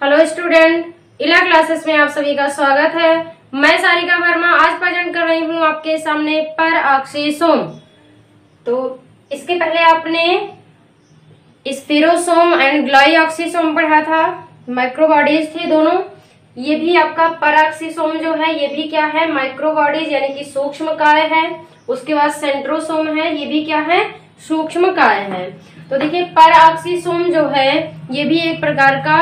Hello student, इला classes में आप सभी का स्वागत है। मैं सारिका वर्मा आज प्रेजेंट कर रही हूँ आपके सामने परऑक्सीसोम। तो इसके पहले आपने स्फीरोसोम एंड ग्लाइऑक्सीसोम पढ़ा था, माइक्रोबॉडीज थे दोनों। ये भी आपका परऑक्सीसोम जो है ये भी क्या है, माइक्रोबॉडीज यानी कि सूक्ष्मकाय है। उसके बाद सेंट्रोसोम है, ये भी क्या है, सूक्ष्मकाय है। तो देखिए परऑक्सीसोम जो है ये भी एक प्रकार का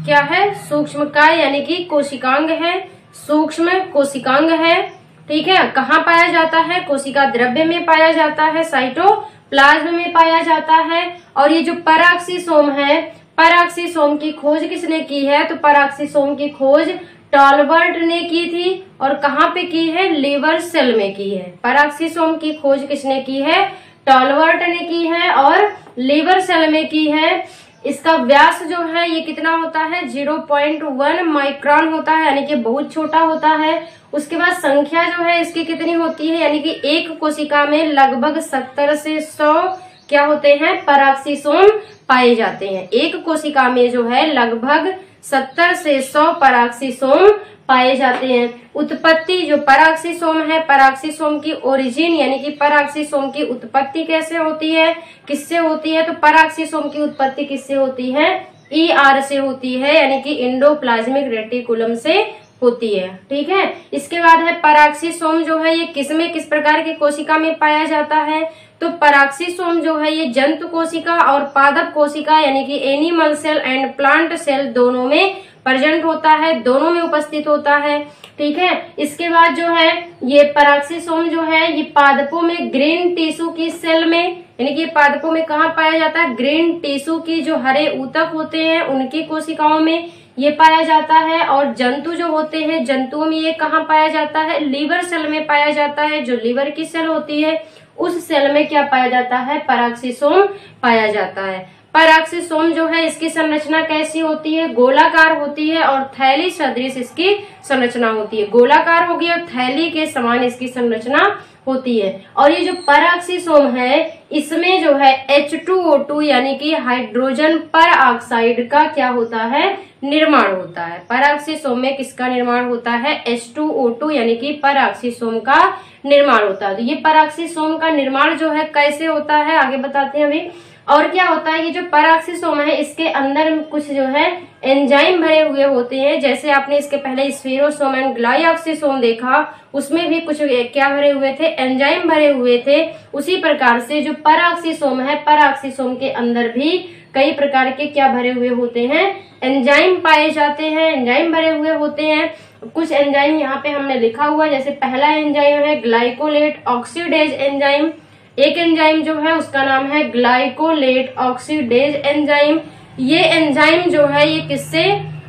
क्या है, सूक्ष्मकाय यानी कि कोशिकांग है, सूक्ष्म कोशिकांग है। ठीक है, कहाँ पाया जाता है, कोशिका द्रव्य में पाया जाता है, साइटोप्लाज्म में पाया जाता है। और ये जो परऑक्सीसोम है, परऑक्सीसोम की खोज किसने की है, तो परऑक्सीसोम की खोज टॉलबर्ट ने की थी। और कहाँ पे की है, लीवर सेल में की है। परऑक्सीसोम की खोज किसने की है, टॉलबर्ट ने की है और लीवर सेल में की है। इसका व्यास जो है ये कितना होता है, 0.1 माइक्रोन होता है, यानी कि बहुत छोटा होता है। उसके बाद संख्या जो है इसकी कितनी होती है, यानी कि एक कोशिका में लगभग 70 से 100 क्या होते हैं, परऑक्सीसोम पाए जाते हैं। एक कोशिका में जो है लगभग 70 से 100 परऑक्सीसोम पाए जाते हैं। उत्पत्ति जो परऑक्सीसोम है, परऑक्सीसोम की ओरिजिन यानी कि परऑक्सीसोम की उत्पत्ति कैसे होती है, किससे होती है, तो परऑक्सीसोम की उत्पत्ति किससे होती है, ER से होती है, यानी कि एंडोप्लाज्मिक रेटिकुलम से होती है। ठीक है, इसके बाद है परऑक्सीसोम जो है ये किस प्रकार की कोशिका में पाया जाता है, तो परऑक्सीसोम जो है ये जंतु कोशिका और पादप कोशिका यानी कि animal cell and plant cell दोनों में प्रेजेंट होता है, दोनों में उपस्थित होता है। ठीक है, इसके बाद जो है ये परऑक्सीसोम जो है ये पादपों में ग्रीन टिश्यू की सेल में, यानी कि पादपों में कहाँ पाया जाता है, ग्रीन टिश्यू की जो हरे ऊतक होते हैं उनकी कोशिकाओं में ये पाया जाता है। और जंतु जो होते हैं, जंतुओं में ये कहाँ पाया जाता है, लीवर सेल में पाया जाता है। जो लीवर की सेल होती है उस सेल में क्या पाया जाता है, परऑक्सीसोम पाया जाता है। परऑक्सीसोम जो है इसकी संरचना कैसी होती है, गोलाकार होती है और थैली सदृश इसकी संरचना होती है। गोलाकार होगी और थैली के समान इसकी संरचना होती है। और ये जो परऑक्सीसोम है इसमें जो है H2O2 यानी कि हाइड्रोजन परऑक्साइड का क्या होता है, निर्माण होता है। परऑक्सीसोम में किसका निर्माण होता है, H2O2 यानी कि परऑक्सीसोम का निर्माण होता है। तो ये परऑक्सीसोम का निर्माण जो है कैसे होता है आगे बताते हैं अभी। और क्या होता है, ये जो परऑक्सीसोम है इसके अंदर कुछ जो है एंजाइम भरे हुए होते हैं। जैसे आपने इसके पहले स्फीरोसोम एंड ग्लाइऑक्सीसोम देखा, उसमें भी कुछ क्या भरे हुए थे, एंजाइम भरे हुए थे। उसी प्रकार से जो परऑक्सीसोम है, परऑक्सीसोम के अंदर भी कई प्रकार के क्या भरे हुए होते हैं, एंजाइम पाए जाते हैं, एंजाइम भरे हुए होते हैं। कुछ एंजाइम यहाँ पे हमने लिखा हुआ, जैसे पहला एंजाइम है ग्लाइकोलेट ऑक्सीडेज एंजाइम। एक एंजाइम जो है उसका नाम है ग्लाइकोलेट ऑक्सीडेज एंजाइम। ये एंजाइम जो है ये किससे,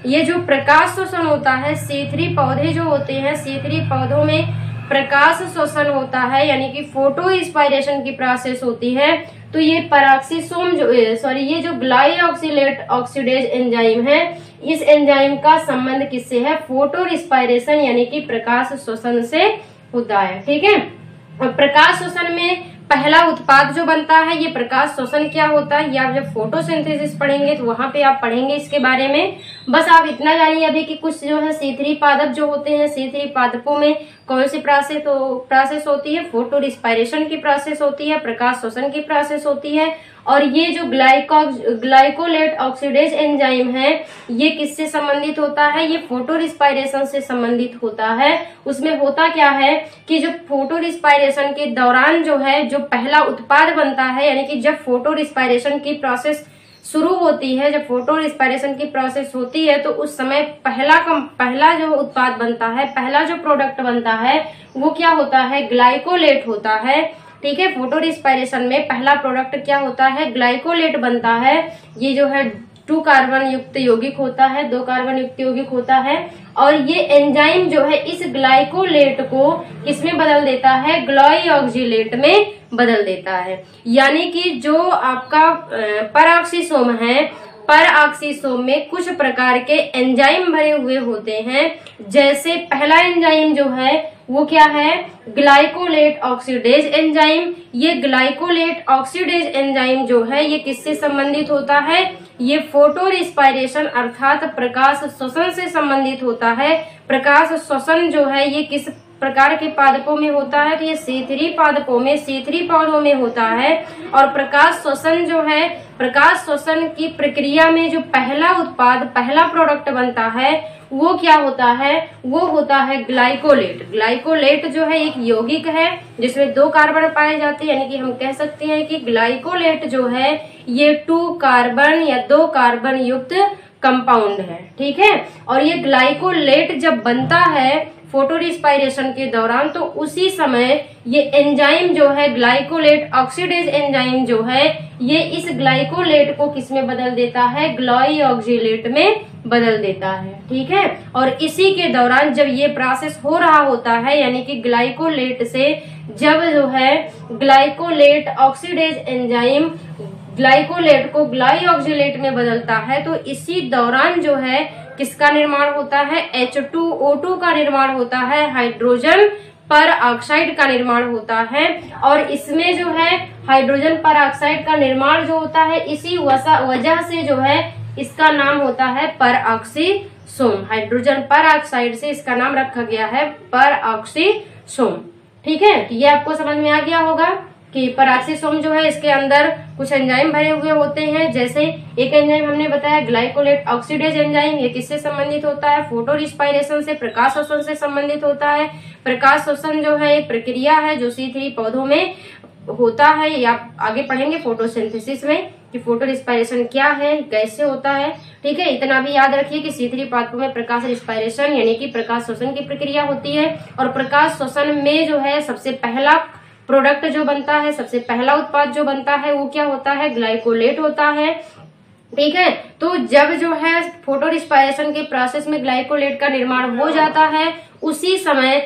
ये जो प्रकाश शोषण होता है, C3 पौधे जो होते हैं, C3 पौधों में प्रकाश शोषण होता है यानी कि फोटो इंस्पायरेशन की प्रोसेस होती है। तो ये परऑक्सीसोम जो ये जो ग्लाइकोलेट ऑक्सीडेज एंजाइम है, इस एंजाइम का संबंध किससे है, फोटो इंस्पायरेशन यानी कि प्रकाश शोषण से होता है। ठीक है, और प्रकाश शोषण में पहला उत्पाद जो बनता है, ये प्रकाश शोषण क्या होता है, ये आप जब फोटोसिंथेसिस पढ़ेंगे तो वहां पे आप पढ़ेंगे इसके बारे में। बस आप इतना जानिए अभी कि कुछ जो है C3 पादप जो होते हैं, C3 पादपों में कौन सी प्रोसेस होती है, फोटो रिस्पायरेशन की प्रोसेस होती है, प्रकाश शोषण की प्रोसेस होती है। और ये जो ग्लाइकोलेट ऑक्सीडेज एंजाइम है ये किससे संबंधित होता है, ये फोटो रिस्पायरेशन से संबंधित होता है। उसमें होता क्या है कि जो फोटो रिस्पायरेशन के दौरान जो है जो पहला उत्पाद बनता है, यानी कि जब फोटो रिस्पायरेशन की प्रोसेस शुरू होती है, जब फोटो रिस्पायरेशन की प्रोसेस होती है तो उस समय पहला जो उत्पाद बनता है, पहला जो प्रोडक्ट बनता है वो क्या होता है, ग्लाइकोलेट होता है। ठीक है, फोटो रिस्पायरेशन में पहला प्रोडक्ट क्या होता है, ग्लाइकोलेट बनता है। ये जो है 2 कार्बन युक्त यौगिक होता है, 2 कार्बन युक्त यौगिक होता है। और ये एंजाइम जो है इस ग्लाइकोलेट को किसमें बदल देता है, ग्लाइऑक्सीलेट में बदल देता है। यानी कि जो आपका परऑक्सीसोम है, परऑक्सीसोम में कुछ प्रकार के एंजाइम भरे हुए होते हैं। जैसे पहला एंजाइम जो है वो क्या है, ग्लाइकोलेट ऑक्सीडेज एंजाइम। ये ग्लाइकोलेट ऑक्सीडेज एंजाइम जो है ये किससे संबंधित होता है, ये फोटो रिस्पायरेशन अर्थात प्रकाश श्वसन से संबंधित होता है। प्रकाश श्वसन जो है ये किस प्रकार के पादपों में होता है, तो ये C3 पादपों में, C3 पौधों में होता है। और प्रकाश श्वसन जो है, प्रकाश श्वसन की प्रक्रिया में जो पहला उत्पाद, पहला प्रोडक्ट बनता है वो क्या होता है, वो होता है ग्लाइकोलेट। ग्लाइकोलेट जो है एक यौगिक है जिसमें 2 कार्बन पाए जाते हैं, यानी कि हम कह सकते हैं कि ग्लाइकोलेट जो है ये 2 कार्बन या 2 कार्बन युक्त कंपाउंड है। ठीक है, और ये ग्लाइकोलेट जब बनता है फोटो रिस्पायरेशन के दौरान, तो उसी समय ये एंजाइम जो है ग्लाइकोलेट ऑक्सीडेज एंजाइम जो है ये इस ग्लाइकोलेट को किस में बदल देता है, ग्लाइऑक्सिलेट में बदल देता है। ठीक है, और इसी के दौरान जब ये प्रोसेस हो रहा होता है, यानी कि ग्लाइकोलेट से जब जो है ग्लाइकोलेट ऑक्सीडेज एंजाइम ग्लाइकोलेट को ग्लाइऑक्सिलेट में बदलता है, तो इसी दौरान जो है किसका निर्माण होता है, H2O2 का निर्माण होता है, हाइड्रोजन पर ऑक्साइड का निर्माण होता है। और इसमें जो है हाइड्रोजन पर ऑक्साइड का निर्माण जो होता है, इसी वजह से जो है इसका नाम होता है परऑक्सीसोम। हाइड्रोजन पर ऑक्साइड से इसका नाम रखा गया है परऑक्सीसोम। ठीक है, तो ये आपको समझ में आ गया होगा कि परऑक्सीसोम जो है इसके अंदर कुछ एंजाइम भरे हुए होते हैं। जैसे एक एंजाइम हमने बताया ग्लाइकोलेट ऑक्सीडेज एंजाइम, ये किससे संबंधित होता है, फोटो रिस्पायरेशन से, प्रकाश श्वसन से संबंधित होता है। प्रकाश श्वसन जो है एक प्रक्रिया है जो C3 पौधों में होता है। ये आप आगे पढ़ेंगे फोटोसिंथेसिस में कि फोटो रिस्पायरेशन क्या है, कैसे होता है। ठीक है, इतना भी याद रखिए कि C3 पादपों में प्रकाश रिस्पायरेशन यानी कि प्रकाश श्वसन की प्रक्रिया होती है। और प्रकाश श्वसन में जो है सबसे पहला प्रोडक्ट जो बनता है, सबसे पहला उत्पाद जो बनता है वो क्या होता है, ग्लाइकोलेट होता है। ठीक है, तो जब जो है फोटो रिस्पायरेशन के प्रोसेस में ग्लाइकोलेट का निर्माण हो जाता है, उसी समय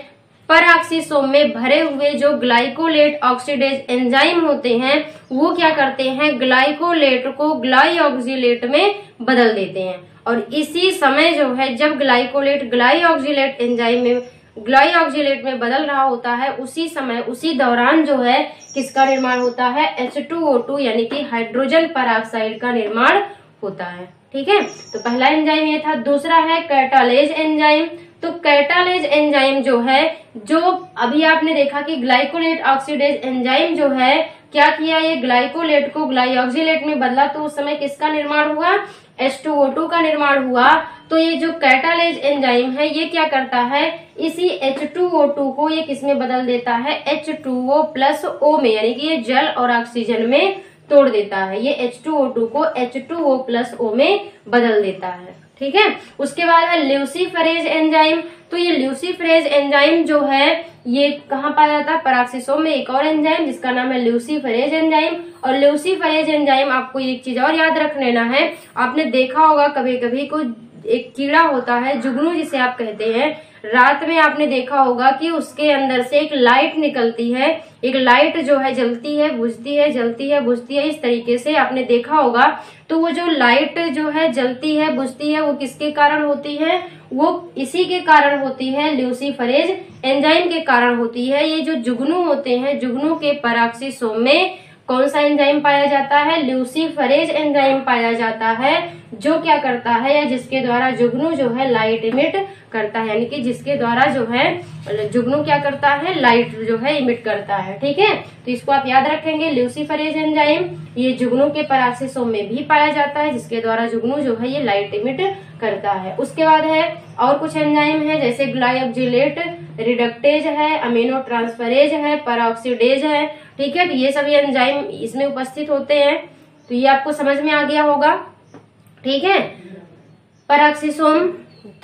परऑक्सीसोम में भरे हुए जो ग्लाइकोलेट ऑक्सीडेज एंजाइम होते हैं वो क्या करते हैं, ग्लाइकोलेट को ग्लाइऑक्सिलेट में बदल देते हैं। और इसी समय जो है जब ग्लाइकोलेट ग्लाइऑक्सिलेट एंजाइम में ग्लाइऑक्सिलेट में बदल रहा होता है, उसी समय उसी दौरान जो है किसका निर्माण होता है, H2O2 यानी कि हाइड्रोजन परऑक्साइड का निर्माण होता है। ठीक है, तो पहला एंजाइम ये था। दूसरा है कैटालेज एंजाइम। तो कैटालेज एंजाइम जो है, जो अभी आपने देखा कि ग्लाइकोलेट ऑक्सीडेज एंजाइम जो है क्या किया, ये ग्लाइकोलेट को ग्लाइऑक्सिलेट में बदला, तो उस समय किसका निर्माण हुआ, H2O2 का निर्माण हुआ। तो ये जो कैटालेज एंजाइम है ये क्या करता है, इसी H2O2 को ये किस में बदल देता है, H2O+O में, यानी कि ये जल और ऑक्सीजन में तोड़ देता है। ये H2O2 को H2O+O में बदल देता है। ठीक है, उसके बाद है ल्यूसीफरेज एंजाइम। तो ये ल्यूसीफरेज एंजाइम जो है ये कहाँ पाया जाता है, परऑक्सीसोम में एक और एंजाइम जिसका नाम है ल्यूसीफरेज एंजाइम। और ल्यूसीफरेज एंजाइम आपको एक चीज और याद रख लेना है, आपने देखा होगा कभी कभी कोई एक कीड़ा होता है जुगनू जिसे आप कहते हैं, रात में आपने देखा होगा कि उसके अंदर से एक लाइट निकलती है, एक लाइट जो है जलती है बुझती है, जलती है बुझती है, इस तरीके से आपने देखा होगा। तो वो जो लाइट जो है जलती है बुझती है वो किसके कारण होती है, वो इसी के कारण होती है, ल्यूसीफरेज एंजाइम के कारण होती है। ये जो जुगनू होते हैं, जुगनू के परऑक्सीसोम में कौन सा एंजाइम पाया जाता है, ल्यूसीफरेज एंजाइम पाया जाता है, जो क्या करता है या जिसके द्वारा जुगनू जो है लाइट इमिट करता है, यानी कि जिसके द्वारा जो है जुगनू क्या करता है, लाइट जो है इमिट करता है। ठीक है, तो इसको आप याद रखेंगे, ल्यूसीफरेज एंजाइम ये जुगनू के परऑक्सीसोम में भी पाया जाता है, जिसके द्वारा जुगनू जो है ये लाइट इमिट करता है। उसके बाद है और कुछ एंजाइम है, जैसे ग्लाइऑक्सिलेट रिडक्टेज है, अमीनो ट्रांसफरेज है, परऑक्सीडेज है। ठीक है, तो ये सभी एंजाइम इसमें उपस्थित होते हैं। तो ये आपको समझ में आ गया होगा। ठीक है, परऑक्सीसोम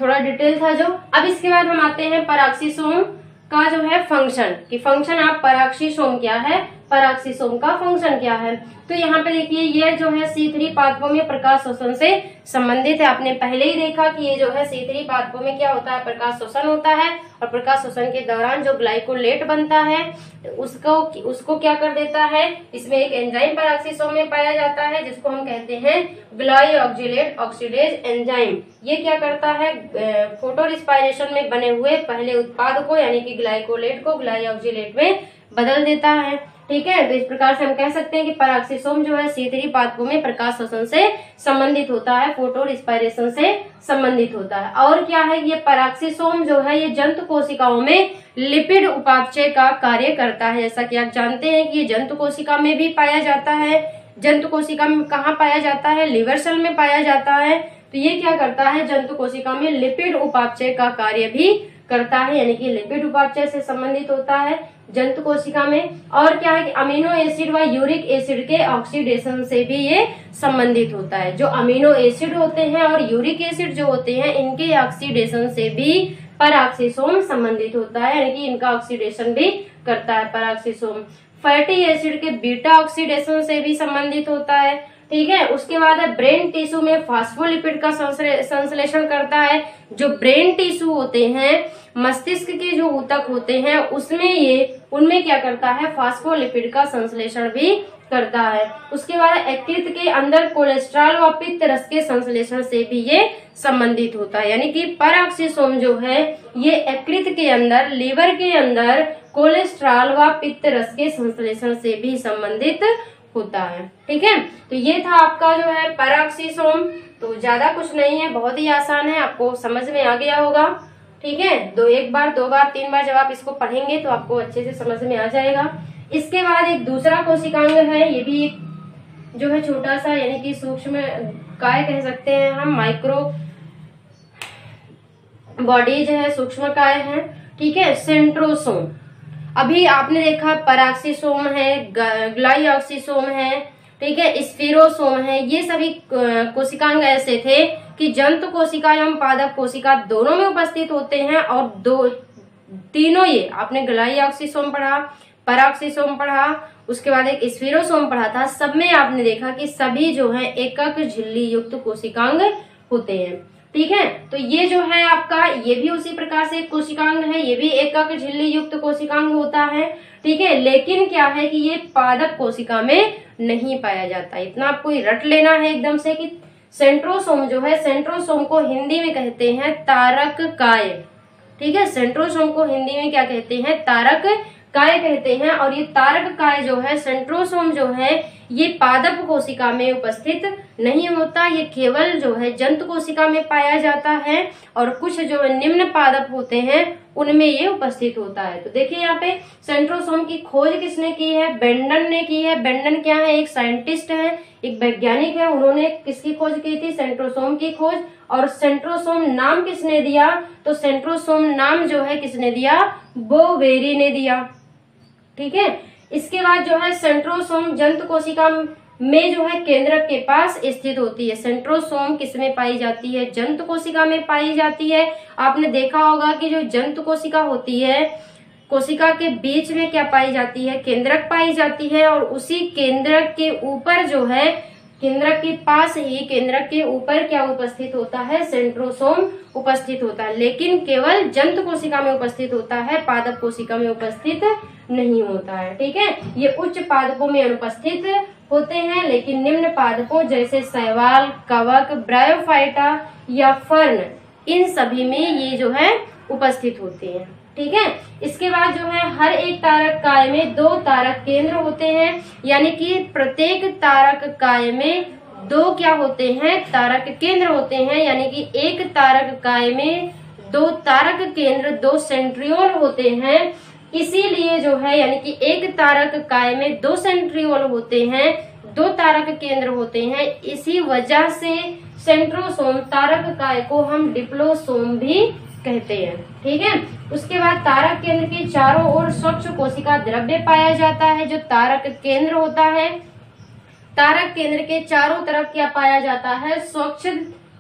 थोड़ा डिटेल था जो। अब इसके बाद हम आते हैं परऑक्सीसोम का जो है फंक्शन, कि फंक्शन आप परऑक्सीसोम क्या है, परऑक्सीसोम का फंक्शन क्या है। तो यहाँ पे देखिए ये जो है C3 पादपों में प्रकाश श्वसन से संबंधित है। आपने पहले ही देखा कि ये जो है C3 पादपों में क्या होता है, प्रकाश श्वसन होता है। और प्रकाश श्वसन के दौरान जो ग्लाइकोलेट बनता है उसको क्या कर देता है, इसमें एक एंजाइम परऑक्सीसोम में पाया जाता है जिसको हम कहते हैं ग्लाइऑक्सिलेट ऑक्सीडेज एंजाइम। ये क्या करता है, फोटो रिस्पायरेशन में बने हुए पहले उत्पाद को यानी कि ग्लाइकोलेट को ग्लाइऑक्सिलेट में बदल देता है। ठीक है। तो इस प्रकार से हम कह सकते हैं कि पैराक्सीसोम जो है C3 पादपों में प्रकाश शोषण से संबंधित होता है, फोटो रिस्पायरेशन से संबंधित होता है। और क्या है, ये पैराक्सीसोम जो है ये जंतु कोशिकाओं में लिपिड उपापचय का कार्य करता है। जैसा कि आप जानते हैं कि ये जंतु कोशिका में भी पाया जाता है। जंतु कोशिका में कहाँ पाया जाता है, लिवर सेल में पाया जाता है। तो ये क्या करता है, जंतु कोशिका में लिपिड उपापचय का कार्य भी करता है, यानी कि लिपिड उपापचय से संबंधित होता है जंतु कोशिका में। और क्या है कि अमीनो एसिड व यूरिक एसिड के ऑक्सीडेशन से भी ये संबंधित होता है। जो अमीनो एसिड होते हैं और यूरिक एसिड जो होते हैं, इनके ऑक्सीडेशन से भी पैराक्सीसोम संबंधित होता है, यानी कि इनका ऑक्सीडेशन भी करता है पैराक्सीसोम। फैटी एसिड के बीटा ऑक्सीडेशन से भी संबंधित होता है, ठीक है। उसके बाद है ब्रेन टिश्यू में फास्फोलिपिड का संश्लेषण करता है। जो ब्रेन टिश्यू होते हैं, मस्तिष्क के जो ऊतक होते हैं, उनमें क्या करता है, फास्फोलिपिड का संश्लेषण भी करता है। उसके बाद यकृत के अंदर कोलेस्ट्रॉल व पित्त रस के संश्लेषण से भी ये संबंधित होता है, यानी कि पैराक्सीसोम जो है ये यकृत के अंदर, लिवर के अंदर कोलेस्ट्रॉल व पित्त रस के संश्लेषण से भी संबंधित होता है, ठीक है। तो ये था आपका जो है पैराक्सीसोम। तो ज्यादा कुछ नहीं है, बहुत ही आसान है, आपको समझ में आ गया होगा, ठीक है। एक बार, दो बार, तीन बार जब आप इसको पढ़ेंगे तो आपको अच्छे से समझ में आ जाएगा। इसके बाद एक दूसरा कोशिकांग है, ये भी जो है छोटा सा, यानी कि सूक्ष्म काय कह सकते हैं हम, माइक्रो बॉडीज है, सूक्ष्म काय है, ठीक है। सेंट्रोसोम, अभी आपने देखा पैराक्सीसोम है, ग्लाइऑक्सीसोम है, ठीक है, स्फीरोसोम है। ये सभी कोशिकांग ऐसे थे कि जंतु कोशिका एवं पादप कोशिका दोनों में उपस्थित होते हैं, और तीनों ये आपने ग्लाइऑक्सीसोम पढ़ा, पैराक्सीसोम पढ़ा, उसके बाद एक स्फीरोसोम पढ़ा था। सब में आपने देखा कि सभी जो है एकक झिल्ली युक्त कोशिकांग होते हैं, ठीक है। तो ये जो है आपका, ये भी उसी प्रकार से कोशिकांग है, ये भी एकक झिल्ली युक्त कोशिकांग होता है, ठीक है। लेकिन क्या है कि ये पादप कोशिका में नहीं पाया जाता। इतना आपको रट लेना है एकदम से कि सेंट्रोसोम जो है, सेंट्रोसोम को हिंदी में कहते हैं तारक काय, ठीक है। सेंट्रोसोम को हिंदी में क्या कहते हैं, तारक काय कहते हैं। और ये तारक काय जो है, सेंट्रोसोम जो है, ये पादप कोशिका में उपस्थित नहीं होता, ये केवल जो है जंतु कोशिका में पाया जाता है, और कुछ जो निम्न पादप होते हैं उनमें ये उपस्थित होता है। तो देखिए यहाँ पे सेंट्रोसोम की खोज किसने की है, बेंडन ने की है। बेंडन क्या है, एक साइंटिस्ट है, एक वैज्ञानिक है, उन्होंने किसकी खोज की थी, सेंट्रोसोम की खोज। और सेंट्रोसोम नाम किसने दिया, तो सेंट्रोसोम नाम जो है किसने दिया, बोवेरी ने दिया, ठीक है। इसके बाद जो है सेंट्रोसोम जंतु कोशिका में जो है केंद्रक के पास स्थित होती है। सेंट्रोसोम किसमें पाई जाती है, जंतु कोशिका में पाई जाती है। आपने देखा होगा कि जो जंतु कोशिका होती है, कोशिका के बीच में क्या पाई जाती है, केंद्रक पाई जाती है, और उसी केंद्रक के ऊपर जो है, केंद्रक के पास ही, केंद्रक के ऊपर क्या उपस्थित होता है, सेंट्रोसोम उपस्थित होता है। लेकिन केवल जंतु कोशिका में उपस्थित होता है, पादप कोशिका में उपस्थित नहीं होता है, ठीक है। ये उच्च पादपों में अनुपस्थित होते हैं, लेकिन निम्न पादपों जैसे शैवाल, कवक, ब्रायोफाइटा या फर्न, इन सभी में ये जो है उपस्थित होते हैं, ठीक है। इसके बाद जो है हर एक तारक काय में 2 तारक केंद्र होते हैं, यानी कि प्रत्येक तारक काय में 2 क्या होते हैं, तारक केंद्र होते हैं। यानी कि एक तारक काय में 2 तारक केंद्र, 2 सेंट्रियोल होते हैं। इसीलिए जो है, यानी कि एक तारक काय में 2 सेंट्रियोल होते हैं, 2 तारक केंद्र होते हैं। इसी वजह से सेंट्रोसोम तारक काय को हम डिप्लोसोम भी कहते हैं, ठीक है। उसके बाद तारक केंद्र के चारों ओर स्वच्छ कोशिका द्रव्य पाया जाता है। जो तारक केंद्र होता है, तारक केंद्र के चारों तरफ क्या पाया जाता है, स्वच्छ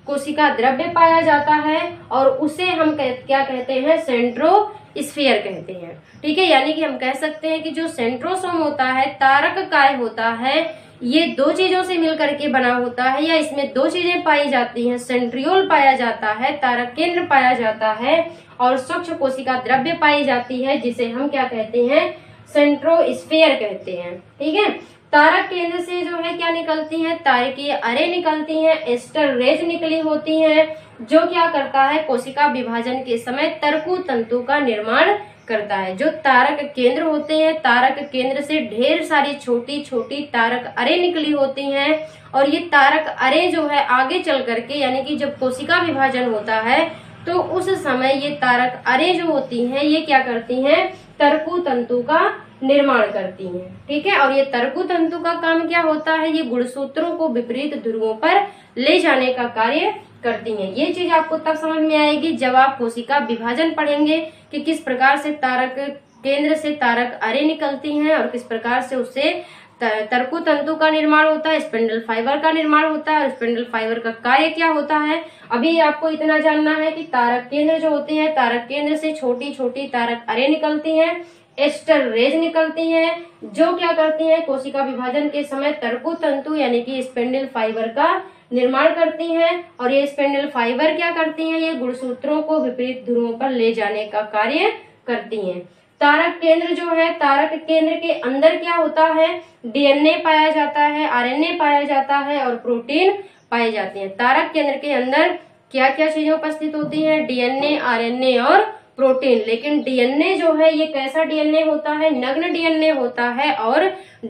कोशिका द्रव्य पाया जाता है, और उसे हम क्या कहते हैं, सेंट्रोस्फीयर कहते हैं, ठीक है। यानी कि हम कह सकते हैं कि जो सेंट्रोसोम होता है, तारक काय होता है, ये 2 चीजों से मिलकर के बना होता है, या इसमें 2 चीजें पाई जाती हैं। सेंट्रियोल पाया जाता है, तारक केंद्र पाया जाता है, और स्वच्छ कोशिका द्रव्य पाई जाती है, जिसे हम क्या कहते हैं, सेंट्रोस्फीयर कहते हैं, ठीक है। तारक केंद्र से जो है क्या निकलती हैं, तारकीय अरे निकलती हैं, एस्टर रेज निकली होती हैं, जो क्या करता है, कोशिका विभाजन के समय तरकु तंतु का निर्माण करता है। जो तारक केंद्र होते हैं, तारक केंद्र से ढेर सारी छोटी छोटी तारक अरे निकली होती हैं, और ये तारक अरे जो है आगे चल करके, यानी कि जब कोशिका विभाजन होता है तो उस समय ये तारक अरे जो होती हैं ये क्या करती हैं, तरकु तंतु का निर्माण करती हैं। ठीक है, और ये तरकु तंतु का काम क्या होता है, ये गुणसूत्रों को विपरीत ध्रुवों पर ले जाने का कार्य करती हैं। ये चीज आपको तब समझ में आएगी जब आप कोशिका विभाजन पढ़ेंगे कि किस प्रकार से तारक केंद्र से तारक अरे निकलती हैं और किस प्रकार से उससे तरकु तंतु का निर्माण होता है, स्पिंडल फाइबर का निर्माण होता है, और स्पिंडल फाइबर का कार्य क्या होता है। अभी आपको इतना जानना है कि तारक केंद्र जो होते हैं, तारक केंद्र से छोटी छोटी तारक अरे निकलती हैं, एस्टर रेज निकलती हैं, जो क्या करती हैं, कोशिका विभाजन के समय तरकु तंतु यानी कि स्पिंडल फाइबर का निर्माण करती हैं, और ये स्पिंडल फाइबर क्या करती हैं, ये गुणसूत्रों को विपरीत ध्रुवों पर ले जाने का कार्य करती हैं। तारक केंद्र जो है, तारक केंद्र के अंदर क्या होता है, डीएनए पाया जाता है, आरएनए पाया जाता है और प्रोटीन पाए जाते हैं। तारक केंद्र के अंदर क्या क्या चीजें उपस्थित होती हैं, डीएनए, आरएनए और प्रोटीन। लेकिन डीएनए जो है ये कैसा डीएनए होता है, नग्न डीएनए होता है और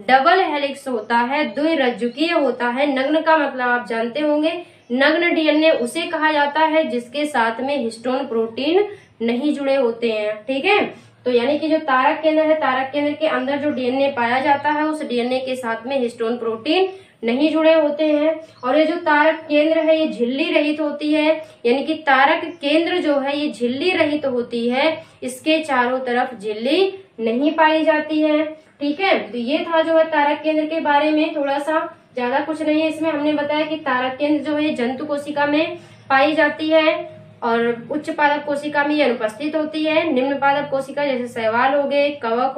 डबल हेलिक्स होता है, द्विरज्जुकीय होता है। नग्न का मतलब आप जानते होंगे, नग्न डीएनए उसे कहा जाता है जिसके साथ में हिस्टोन प्रोटीन नहीं जुड़े होते हैं। ठीक है, तो यानी कि जो तारक केंद्र है, तारक केंद्र के अंदर जो डीएनए पाया जाता है उस डीएनए के साथ में हिस्टोन प्रोटीन नहीं जुड़े होते हैं। और ये जो तारक केंद्र है ये झिल्ली रहित होती है, यानी कि तारक केंद्र जो है ये झिल्ली रहित होती है, इसके चारों तरफ झिल्ली नहीं पाई जाती है। ठीक है, तो ये था जो है तारक केंद्र के बारे में, थोड़ा सा, ज्यादा कुछ नहीं है इसमें। हमने बताया कि तारक केंद्र जो है जंतु कोशिका में पाई जाती है और उच्च पादप कोशिका में ये अनुपस्थित होती है। निम्न पादप कोशिका जैसे शैवाल हो गए, कवक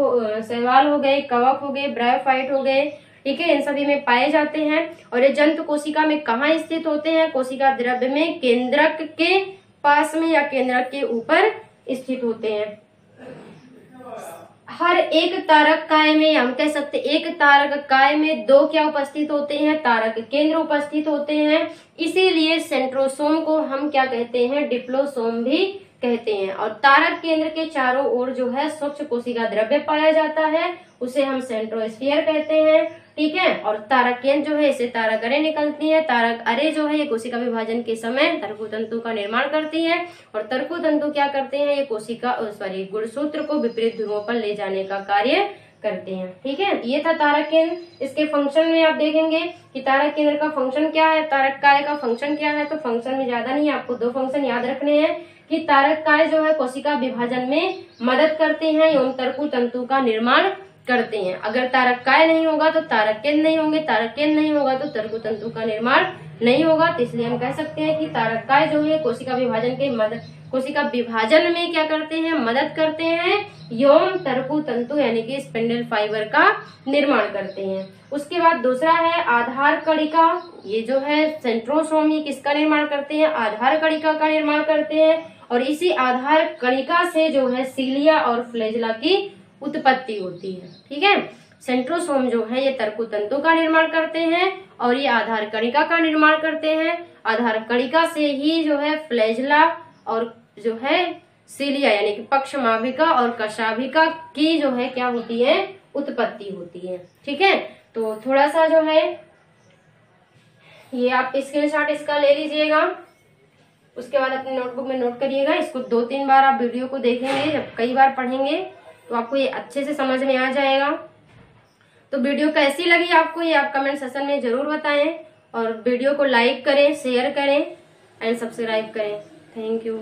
हो गए, ब्रायोफाइट हो गए, ठीक है, इन सभी में पाए जाते हैं। और ये जंतु कोशिका में कहाँ स्थित होते हैं, कोशिका द्रव्य में केंद्रक के पास में या केंद्रक के ऊपर स्थित होते हैं। हर एक तारक काय में, हम कह सकते एक तारक काय में दो क्या उपस्थित होते हैं, तारक केंद्र उपस्थित होते हैं। इसीलिए सेंट्रोसोम को हम क्या कहते हैं, डिप्लोसोम भी कहते हैं। और तारक केंद्र के चारों ओर जो है स्वच्छ कोशिका द्रव्य पाया जाता है, उसे हम सेंट्रोस्फीयर कहते हैं। ठीक है, और तारक केंद्र जो है इसे तारक अरे निकलती है। तारक अरे जो है ये कोशिका विभाजन के समय तरकु तंतु का निर्माण करती है, और तरकु तंतु क्या करते हैं, ये गुणसूत्र को विपरीत ध्रुवों पर ले जाने का कार्य करते हैं। ठीक है, ये था तारक केंद्र। इसके फंक्शन में आप देखेंगे कि तारक केंद्र का फंक्शन क्या है, तारक काय का फंक्शन क्या है। तो फंक्शन में ज्यादा नहीं, आपको दो फंक्शन याद रखने हैं कि तारक काय जो है कोशिका विभाजन में मदद करते हैं एवं तरकु तंतु का निर्माण करते हैं। अगर तारक काय नहीं होगा तो तारक केंद्र नहीं होंगे, तारक केंद्र नहीं होगा तो तरकु तंतु का निर्माण नहीं होगा। तो इसलिए हम कह सकते हैं कि तारक काय जो है कोशिका विभाजन में क्या करते हैं, मदद करते हैं एवं तरकु तंतु यानी कि स्पिंडल फाइबर का निर्माण करते हैं। उसके बाद दूसरा है आधार कणिका। ये जो है सेंट्रोसोम, ये किसका निर्माण करते हैं, आधार कणिका का निर्माण करते हैं। और इसी आधार कणिका से जो है सीलिया और फ्लैजेला की उत्पत्ति होती है। ठीक है, सेंट्रोसोम जो है ये तरकु तंतु का निर्माण करते हैं और ये आधार कणिका का निर्माण करते हैं। आधार कणिका से ही जो है फ्लैजेला और जो है सीलिया यानी कि पक्षमाभिका और कशाभिका की जो है क्या होती है, उत्पत्ति होती है। ठीक है, तो थोड़ा सा जो है ये आप स्क्रीनशॉट इसका ले लीजिएगा, उसके बाद अपने नोटबुक में नोट करिएगा। इसको 2-3 बार आप वीडियो को देखेंगे, जब कई बार पढ़ेंगे तो आपको ये अच्छे से समझ में आ जाएगा। तो वीडियो कैसी लगी आपको ये आप कमेंट सेक्शन में जरूर बताएं, और वीडियो को लाइक करें, शेयर करें एंड सब्सक्राइब करें। Thank you.